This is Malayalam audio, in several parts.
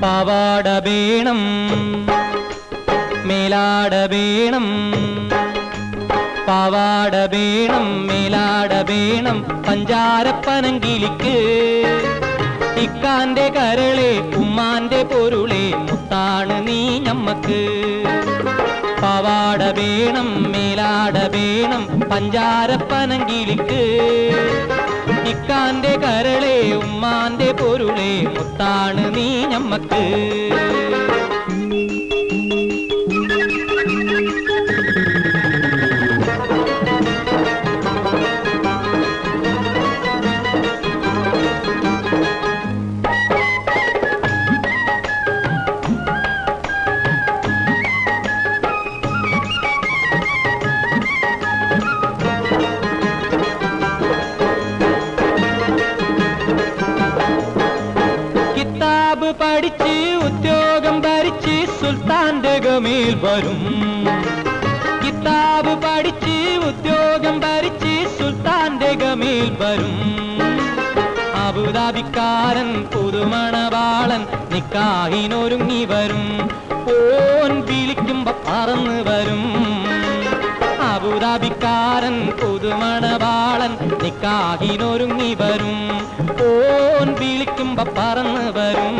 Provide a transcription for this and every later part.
പാവാട വേണം മേലാട വേണം, പാവാട വേണം മേലാട വേണം പഞ്ചാരപ്പനങ്കിളിക്ക്. ഇക്കാന്റെ കരളെ ഉമ്മാന്റെ പൊരുളെ മുത്താണ് നീ ഞമ്മക്ക്. പാവാട വേണം മേലാട വേണം പഞ്ചാരപ്പനങ്കിളിക്ക്. ഇക്കാന്റെ കരളെ ഉമ്മാന്റെ പൊരുളെ മുത്താണ് നീ ഞമ്മക്ക്. കിതാബ് പഠിച്ച് ഉദ്യോഗം ഭരിച്ച് സുൽത്താന്റെ ഗമേൽ വരും. കിതാബ് പഠിച്ച് ഉദ്യോഗം ഭരിച്ച് സുൽത്താന്റെ ഗമേൽ വരും. അബുദാബിക്കാരൻ പുതുമണവാളൻ നിക്കാഹിനൊരുങ്ങി വരും. ഓൻ വിളിക്കുമ്പോ പറന്ന് വരും. അബുദാബിക്കാരൻ പുതുമണവാളൻ നിക്കാഹിനൊരുങ്ങി വരും. ഓൻ വിളിക്കുമ്പോ പറന്ന് വരും.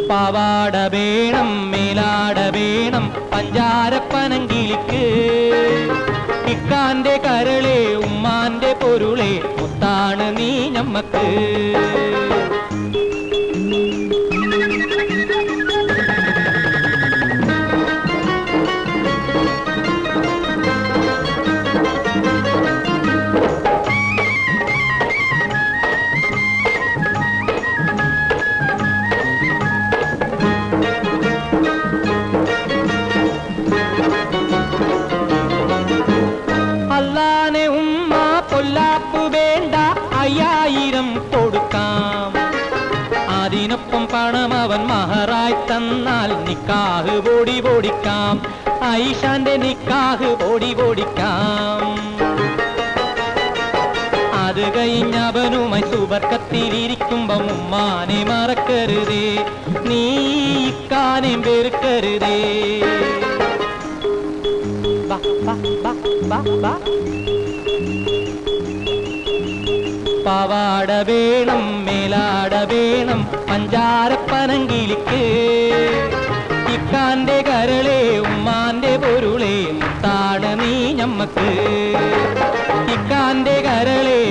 പാവാട വേണം മേലാട വേണം പഞ്ചാരപ്പനങ്കിളിക്ക്. ഇക്കാന്റെ കരളെ ഉമ്മാന്റെ പൊരുളെ മുത്താണ് നീ ഞമ്മക്ക്. അല്ലാനെ ഉമ്മ പൊല്ലാപ്പ് വേണ്ട 5000 കൊടുക്കാം. അതിനൊപ്പം പണം അവൻ മഹറായി തന്നാൽ നിക്കാഹ് ഓടി ഓടിക്കാം. ഐഷാന്റെ നിക്കാഹ് ഓടി ഓടിക്കാം. അത് കഴിഞ്ഞവനുമായി സുബർക്കത്തിലിരിക്കുമ്പോ ഉമ്മാനെ മറക്കരുതേ, നീ ഇക്കാനെ വെറുക്കരുതേ. പാവാട വേണം മേലാട വേണം പഞ്ചാരപ്പനങ്കിളിക്ക്. ഇക്കാന്റെ കരളെ ഉമ്മാന്റെ പൊരുളെ മുത്താണ് നീ ഞമ്മക്ക്. ഇക്കാന്റെ കരളെ